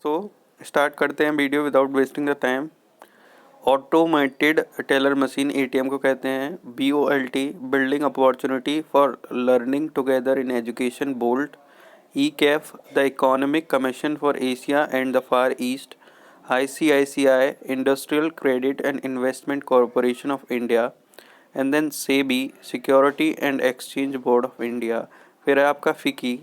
तो स्टार्ट करते हैं video without wasting the time. Automated teller machine ATM को कहते हैं। BOLT building opportunity for learning together in education BOLT. ECAF the economic commission for Asia and the Far East. ICICI industrial credit and investment corporation of India. And then SEBI security and exchange board of India. फिर है आपका FICCI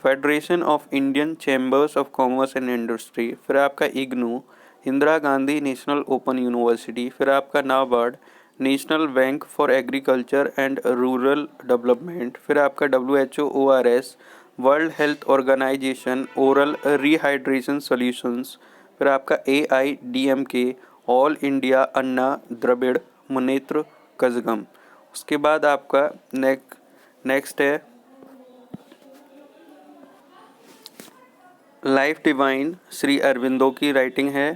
federation of Indian chambers of commerce and industry. फिर आपका IGNOU Indira Gandhi national open university. फिर आपका NABARD national bank for agriculture and rural development. फिर आपका WHO ORS world health organisation oral rehydration solutions. फिर आपका AIDMK all India Anna Dravida Munnetra Kazhagam. उसके बाद आपका नेक्स्ट है लाइफ डिवाइन श्री अरविंदो की राइटिंग है।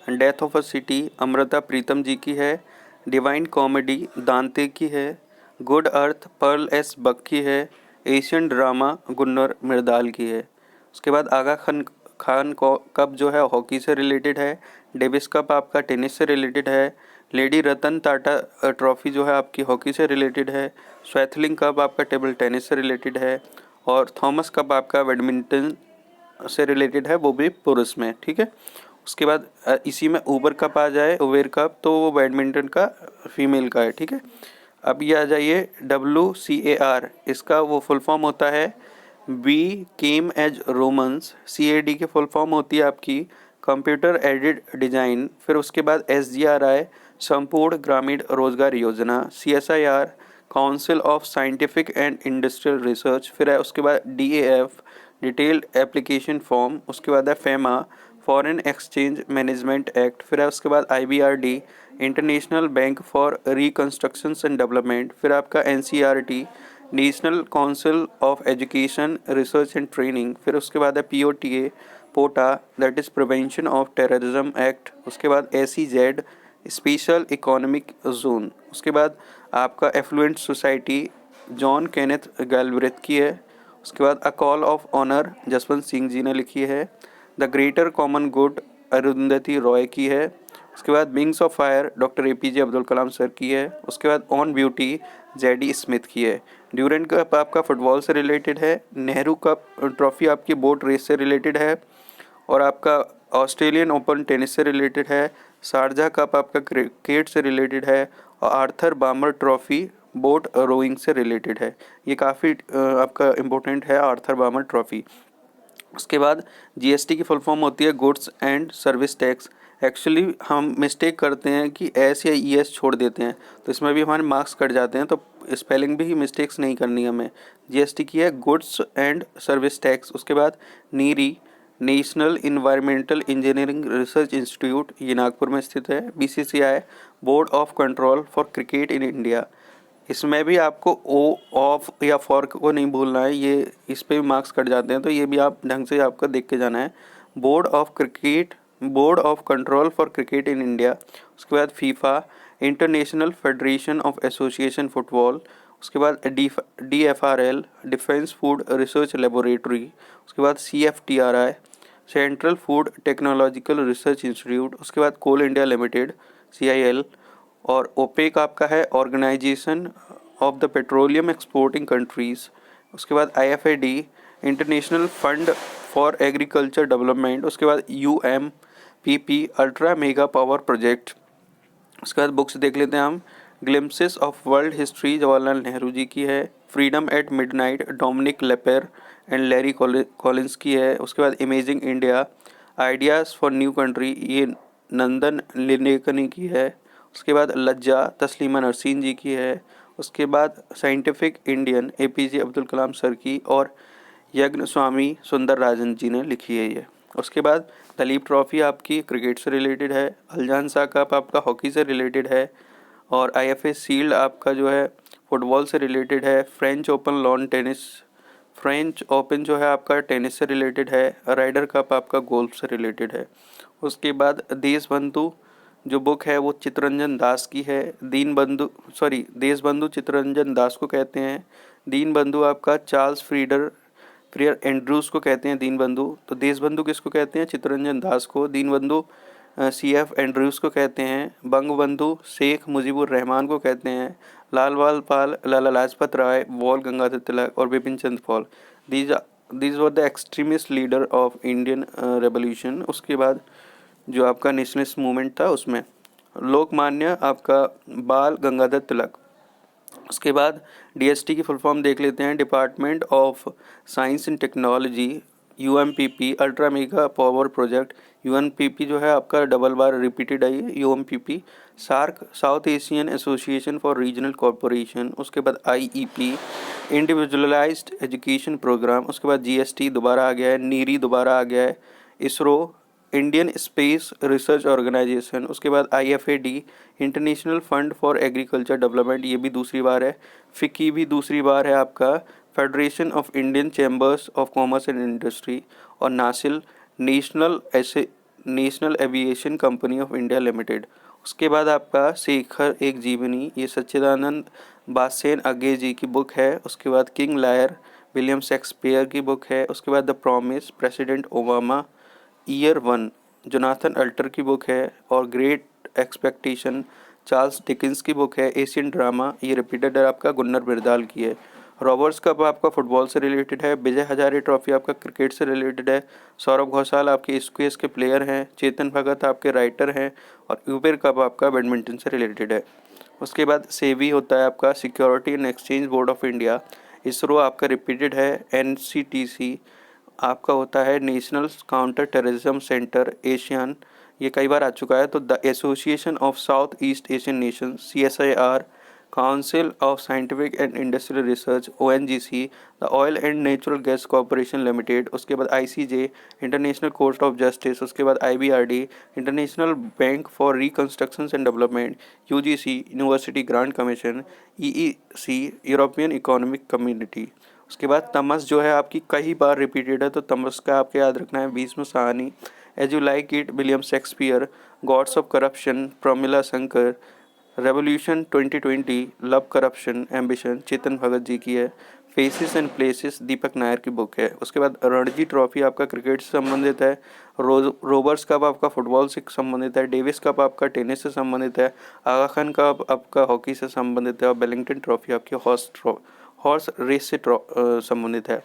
Death of a city Amrita Pritam ji की है। डिवाइन कॉमेडी दांते की है। Good earth Pearl S Buck की है। एशियन ड्रामा गुन्नर मृदाल की है। उसके बाद आगा खान कप जो है हॉकी से रिलेटेड है। डेविस कप आपका टेनिस से रिलेटेड है। लेडी रतन टाटा ट्रॉफी जो है आपकी हॉकी से रिलेटेड है। स्वैथलिंग कप आपका टेबल टेनिस से रिलेटेड है। और थॉमस कप आपका बैडमिंटन से रिलेटेड है, वो भी पुरुष में। ठीक है। उसके बाद इसी में उबर कप आ जाए, उबेर कप, तो वो बैडमिंटन का फीमेल का है। ठीक है। अब ये आ जाइए WCAR, इसका वो फुल फॉर्म होता है we came as Romans. CAD की फुल फॉर्म होती है आपकी कंप्यूटर एडेड डिजाइन। फिर उसके बाद SGRI संपूर्ण ग्रामीण रोजगार योजना। CSIR council of scientific and industrial research. फिर है उसके बाद DAF डिटेल्ड एप्लीकेशन फॉर्म। उसके बाद है FEMA foreign exchange management act. फिर है उसके बाद IBRD international bank for reconstruction and development. फिर आपका NCERT national council of education research and training. फिर उसके बाद है POTA POTA that is prevention of terrorism act. उसके बाद SEZ स्पेशल इकोनॉमिक जोन। उसके बाद आपका affluent society John Kenneth Galbraith की है। उसके बाद a call of honour Jaswant Singh ji ने लिखी है। The greater common good Arundhati Roy की है। उसके बाद wings of fire doctor APJ Abdul Kalam sir की है। उसके बाद ऑन ब्यूटी JD स्मिथ की है। ड्यूरेंट कप आपका फुटबॉल से रिलेटेड है। नेहरू कप ट्रॉफी आपकी बोट रेस से रिलेटेड है। और आपका ऑस्ट्रेलियन ओपन टेनिस से रिलेटेड है। शारजा कप आपका क्रिकेट से रिलेटेड है। और आर्थर बामर ट्रॉफी बोट रोइंग से रिलेटेड है। ये काफ़ी आपका इम्पोर्टेंट है आर्थर बामर ट्रॉफी। उसके बाद GST की फुल फॉर्म होती है goods and service tax. Actually हम मिस्टेक करते हैं कि S या ES छोड़ देते हैं, तो इसमें भी हमारे मार्क्स कट जाते हैं। तो स्पेलिंग भी मिस्टेक्स नहीं करनी हमें। GST की है गुड्स एंड सर्विस टैक्स। उसके बाद NEERI national environmental engineering research institute, ये नागपुर में स्थित है। BCCI board of control for cricket in India. इसमें भी आपको ओ ऑफ या फॉर को नहीं भूलना है, ये इस पे भी मार्क्स कट जाते हैं, तो ये भी आप ढंग से आपका देख के जाना है। Board of cricket board of control for cricket in India. उसके बाद FIFA international federation of association football. उसके बाद DFRL defence food research laboratory. उसके बाद CFTRI central food technological research institute. उसके बाद कोल इंडिया लिमिटेड CIL। और OPEC आपका है organisation of the petroleum exporting countries. उसके बाद IFAD international fund for agriculture development. उसके बाद UMPP ultra mega power project. उसके बाद बुक्स देख लेते हैं हम। Glimpses of world history Jawaharlal Nehru ji की है। Freedom at midnight Dominique Lapierre and Larry Collins की है। उसके बाद imagining India ideas for new country, ये नंदन निलेकनी की है। उसके बाद लज्जा तस्लीमा नरसीन जी की है। उसके बाद साइंटिफिक इंडियन APJ अब्दुल कलाम सर की। और यज्ञ स्वामी सुंदर राजन जी ने लिखी है ये। उसके बाद दलीप ट्रॉफी आपकी क्रिकेट से रिलेटेड है। अल्जान शाह कप आपका हॉकी से रिलेटेड है। और IFA शील्ड आपका जो है फुटबॉल से रिलेटेड है। फ्रेंच ओपन जो है आपका टेनिस से रिलेटेड है। राइडर कप आपका गोल्फ से रिलेटेड है। उसके बाद देशबंधु जो बुक है वो चित्तरंजन दास की है। देशबंधु चित्तरंजन दास को कहते हैं। दीनबंधु आपका चार्ल्स फ्रीडर फिर एंड्रूज को कहते हैं दीनबंधु। तो देशबंधु किसको कहते हैं? चित्तरंजन दास को। दीनबंधु CF एंड्रूज को कहते हैं। बंगबंधु शेख मुजीबुर रहमान को कहते हैं। लाल बाल पाल, लाला लाजपत राय, बाल गंगाधर तिलक और Bipin Chandra Pal, these were the extremist leader of Indian revolution. उसके बाद जो आपका नेशनलिस्ट मूवमेंट था उसमें लोकमान्य आपका बाल गंगाधर तिलक। उसके बाद DST की फुल फॉर्म देख लेते हैं, department of science and technology, UMPP ultra mega power project. UMPP जो है आपका डबल बार रिपीटेड आई है, UMPP। SAARC south Asian association for regional corporation. उसके बाद IEP इंडिविजुअलाइज्ड एजुकेशन प्रोग्राम। उसके बाद GST दोबारा आ गया है, नीरी दोबारा आ गया है, ISRO Indian space research organisation. उसके बाद IFAD international fund for agriculture development, ये भी दूसरी बार है। FICCI भी दूसरी बार है आपका, federation of Indian chambers of commerce and industry. और NACIL national aviation company of India limited. उसके बाद आपका शेखर एक जीवनी, ये सच्चिदानंद बासेन अगे जी की बुक है। उसके बाद किंग लायर विलियम शेक्सपियर की बुक है। उसके बाद the promise president Obama year 1 Jonathan alter की बुक है। और ग्रेट एक्सपेक्टेशन चार्ल्स डिकिंस की बुक है। एशियन ड्रामा, ये रिपीटेड है आपका, गुन्नर बिरदाल की है। रॉबर्ट्स कप आपका फुटबॉल से रिलेटेड है। विजय हजारे ट्रॉफी आपका क्रिकेट से रिलेटेड है। सौरभ घोषाल आपके स्क्वेस के प्लेयर हैं। चेतन भगत आपके राइटर हैं। और यूबर कप आपका बैडमिंटन से रिलेटेड है। उसके बाद सेबी होता है आपका security and exchange board of India. ISRO आपका रिपीटेड है। NCTC आपका होता है national counter terrorism centre Asian, ये कई बार आ चुका है। तो the association of south east Asian nation, CSIR council of scientific and industrial research, ONGC the oil and natural gas corporation limited. उसके बाद ICJ international court of justice. उसके बाद IBRD international bank for reconstruction and development. UGC university grant commission. EEC European economic community. उसके बाद तमस जो है आपकी कई बार रिपीटेड है, तो तमस का आपको याद रखना है। Bhisham Sahni, as you like it William Shakespeare, gods of corruption Pramila Shankar, revolution 2020 love corruption ambition Chetan Bhagat ji की है। Faces and places Deepak Nayar की बुक है। उसके बाद रणजी ट्रॉफी आपका क्रिकेट से संबंधित है। रोबर्ट्स कप आपका फुटबॉल से संबंधित है। डेविस कप आपका टेनिस से संबंधित है। आगा खान कप आपका हॉकी से संबंधित है। और बेलिंगटन ट्रॉफी आपकी हॉर्स रेस से संबंधित है।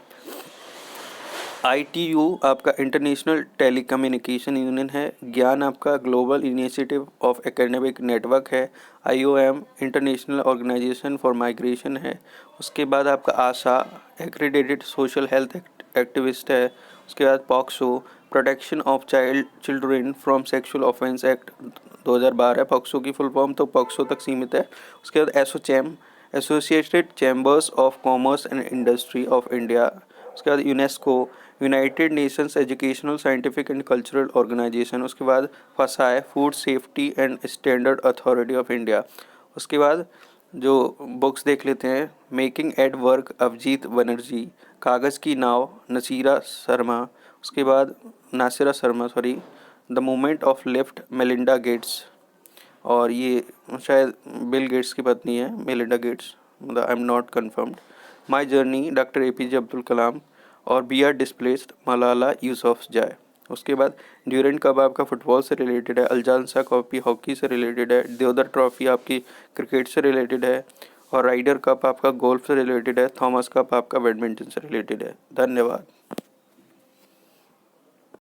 ITU आपका इंटरनेशनल टेलीकम्युनिकेशन यूनियन है। ज्ञान आपका global initiative of academic network है। IOM international organisation for migration है। उसके बाद आपका ASHA accredited social health activist है। उसके बाद POCSO protection of children from sexual offence act 2012। POCSO की फुल फॉर्म तो पॉक्सो तक सीमित है। उसके बाद ASSOCHAM associated chambers of commerce and industry of India. उसके बाद UNESCO united nations educational scientific and cultural organisation. उसके बाद फसाए food safety and standard authority of India. उसके बाद जो बुक्स देख लेते हैं, making at work Abhijit Banerjee, कागज़ की नाव Nasira Sharma the movement of left Melinda Gates, और ये शायद बिल गेट्स की पत्नी है Melinda Gates, I am not confirmed. My journey doctor APJ Abdul Kalam. और we are displaced Malala Yousafzai. उसके बाद ड्यूरेंट कप आपका फुटबॉल से रिलेटेड है। अल्जांसा कॉपी हॉकी से रिलेटेड है। देवधर ट्रॉफी आपकी क्रिकेट से रिलेटेड है। और राइडर कप आपका गोल्फ से रिलेटेड है। थॉमस कप आपका बैडमिंटन से रिलेटेड है। धन्यवाद।